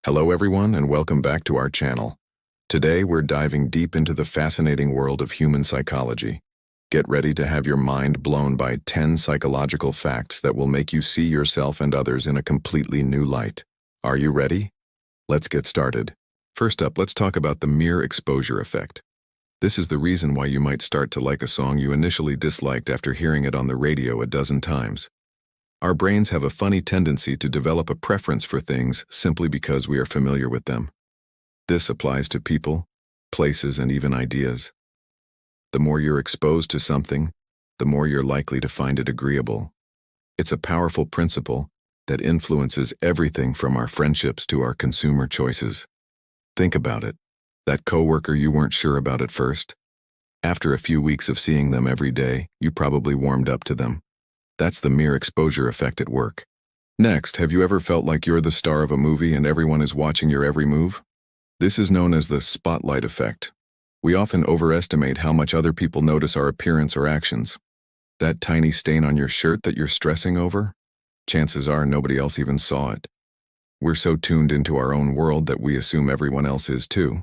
Hello everyone and welcome back to our channel. Today we're diving deep into the fascinating world of human psychology. Get ready to have your mind blown by 10 psychological facts that will make you see yourself and others in a completely new light. Are you ready? Let's get started. First up, let's talk about the mere exposure effect. This is the reason why you might start to like a song you initially disliked after hearing it on the radio a dozen times. Our brains have a funny tendency to develop a preference for things simply because we are familiar with them. This applies to people, places, and even ideas. The more you're exposed to something, the more you're likely to find it agreeable. It's a powerful principle that influences everything from our friendships to our consumer choices. Think about it. That coworker you weren't sure about at first. After a few weeks of seeing them every day, you probably warmed up to them. That's the mere exposure effect at work. Next, have you ever felt like you're the star of a movie and everyone is watching your every move? This is known as the spotlight effect. We often overestimate how much other people notice our appearance or actions. That tiny stain on your shirt that you're stressing over? Chances are nobody else even saw it. We're so tuned into our own world that we assume everyone else is too.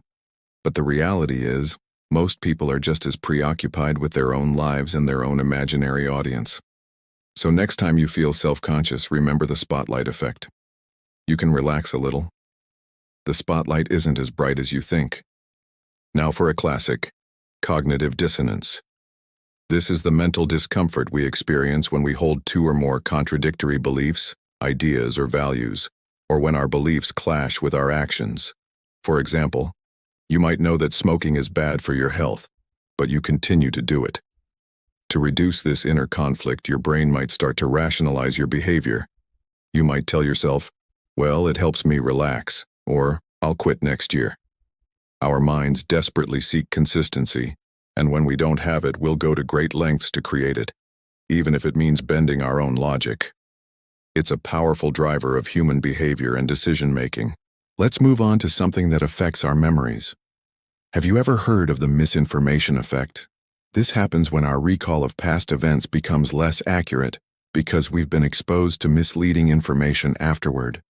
But the reality is, most people are just as preoccupied with their own lives and their own imaginary audience. So next time you feel self-conscious, remember the spotlight effect. You can relax a little. The spotlight isn't as bright as you think. Now for a classic, cognitive dissonance. This is the mental discomfort we experience when we hold two or more contradictory beliefs, ideas, or values, or when our beliefs clash with our actions. For example, you might know that smoking is bad for your health, but you continue to do it. To reduce this inner conflict, your brain might start to rationalize your behavior. You might tell yourself, well, it helps me relax, or I'll quit next year. Our minds desperately seek consistency, and when we don't have it, we'll go to great lengths to create it, even if it means bending our own logic. It's a powerful driver of human behavior and decision-making. Let's move on to something that affects our memories. Have you ever heard of the misinformation effect? This happens when our recall of past events becomes less accurate because we've been exposed to misleading information afterward.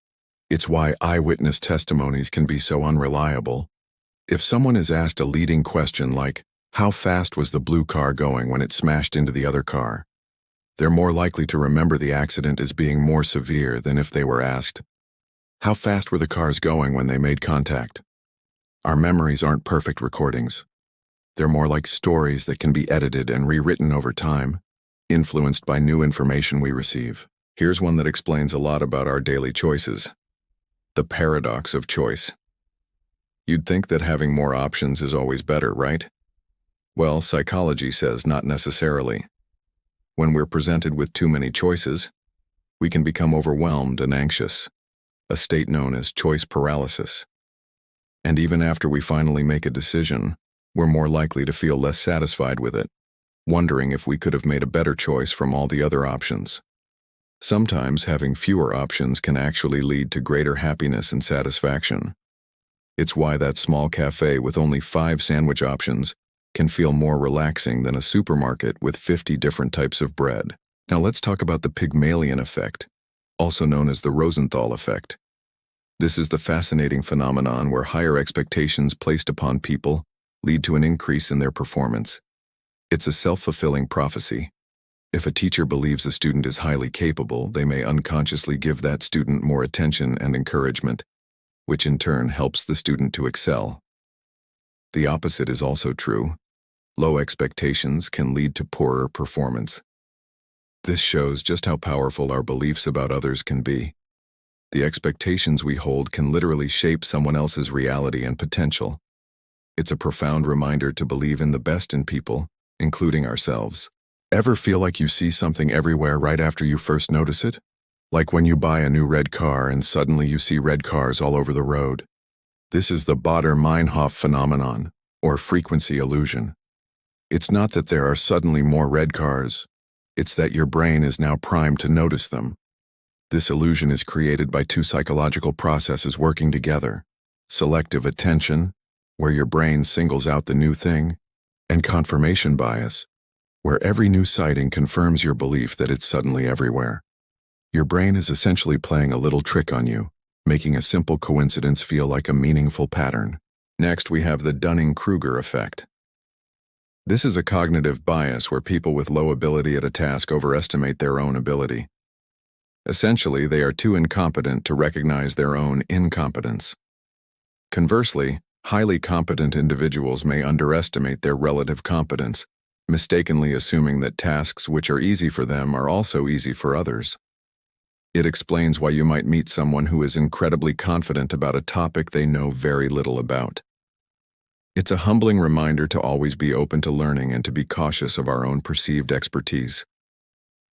It's why eyewitness testimonies can be so unreliable. If someone is asked a leading question like, "How fast was the blue car going when it smashed into the other car?" they're more likely to remember the accident as being more severe than if they were asked, "How fast were the cars going when they made contact?" Our memories aren't perfect recordings. They're more like stories that can be edited and rewritten over time, influenced by new information we receive. Here's one that explains a lot about our daily choices. The paradox of choice. You'd think that having more options is always better, right? Well, psychology says not necessarily. When we're presented with too many choices, we can become overwhelmed and anxious, a state known as choice paralysis. And even after we finally make a decision, we're more likely to feel less satisfied with it, wondering if we could have made a better choice from all the other options. Sometimes having fewer options can actually lead to greater happiness and satisfaction. It's why that small cafe with only 5 sandwich options can feel more relaxing than a supermarket with 50 different types of bread. Now let's talk about the Pygmalion effect, also known as the Rosenthal effect. This is the fascinating phenomenon where higher expectations placed upon people lead to an increase in their performance. It's a self-fulfilling prophecy. If a teacher believes a student is highly capable, they may unconsciously give that student more attention and encouragement, which in turn helps the student to excel. The opposite is also true. Low expectations can lead to poorer performance. This shows just how powerful our beliefs about others can be. The expectations we hold can literally shape someone else's reality and potential. It's a profound reminder to believe in the best in people, including ourselves. Ever feel like you see something everywhere right after you first notice it? Like when you buy a new red car and suddenly you see red cars all over the road. This is the Baader-Meinhof phenomenon, or frequency illusion. It's not that there are suddenly more red cars. It's that your brain is now primed to notice them. This illusion is created by 2 psychological processes working together: selective attention, where your brain singles out the new thing, and confirmation bias, where every new sighting confirms your belief that it's suddenly everywhere. Your brain is essentially playing a little trick on you, making a simple coincidence feel like a meaningful pattern. Next, we have the Dunning-Kruger effect. This is a cognitive bias where people with low ability at a task overestimate their own ability. Essentially, they are too incompetent to recognize their own incompetence. Conversely, highly competent individuals may underestimate their relative competence, mistakenly assuming that tasks which are easy for them are also easy for others. It explains why you might meet someone who is incredibly confident about a topic they know very little about. It's a humbling reminder to always be open to learning and to be cautious of our own perceived expertise.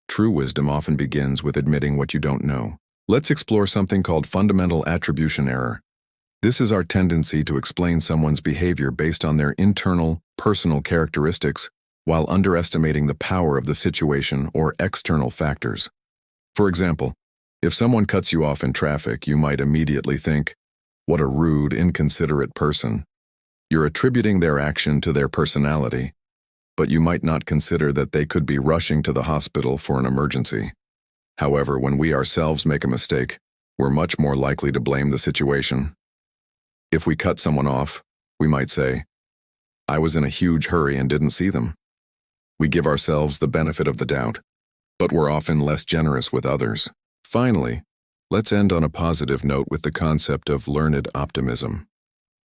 True wisdom often begins with admitting what you don't know. Let's explore something called fundamental attribution error. This is our tendency to explain someone's behavior based on their internal, personal characteristics while underestimating the power of the situation or external factors. For example, if someone cuts you off in traffic, you might immediately think, "What a rude, inconsiderate person." You're attributing their action to their personality, but you might not consider that they could be rushing to the hospital for an emergency. However, when we ourselves make a mistake, we're much more likely to blame the situation. If we cut someone off, we might say, "I was in a huge hurry and didn't see them." We give ourselves the benefit of the doubt, but we're often less generous with others. Finally, let's end on a positive note with the concept of learned optimism.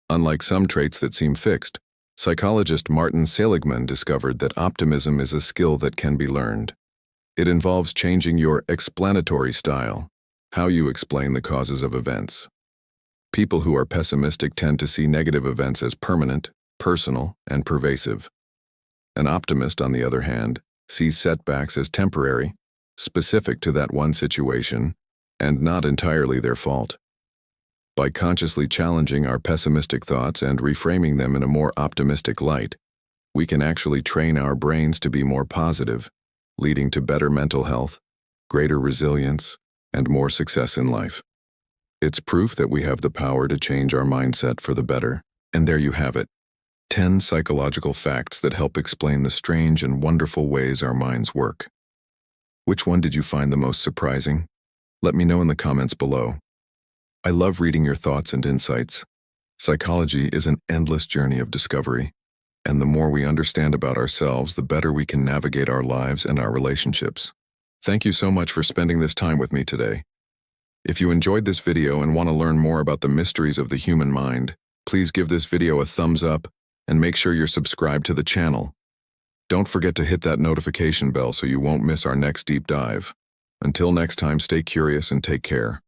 Unlike some traits that seem fixed, psychologist Martin Seligman discovered that optimism is a skill that can be learned. It involves changing your explanatory style, how you explain the causes of events. People who are pessimistic tend to see negative events as permanent, personal, and pervasive. An optimist, on the other hand, sees setbacks as temporary, specific to that one situation, and not entirely their fault. By consciously challenging our pessimistic thoughts and reframing them in a more optimistic light, we can actually train our brains to be more positive, leading to better mental health, greater resilience, and more success in life. It's proof that we have the power to change our mindset for the better. And there you have it, 10 psychological facts that help explain the strange and wonderful ways our minds work. Which one did you find the most surprising? Let me know in the comments below. I love reading your thoughts and insights. Psychology is an endless journey of discovery, and the more we understand about ourselves, the better we can navigate our lives and our relationships. Thank you so much for spending this time with me today. If you enjoyed this video and want to learn more about the mysteries of the human mind, please give this video a thumbs up and make sure you're subscribed to the channel. Don't forget to hit that notification bell so you won't miss our next deep dive. Until next time, stay curious and take care.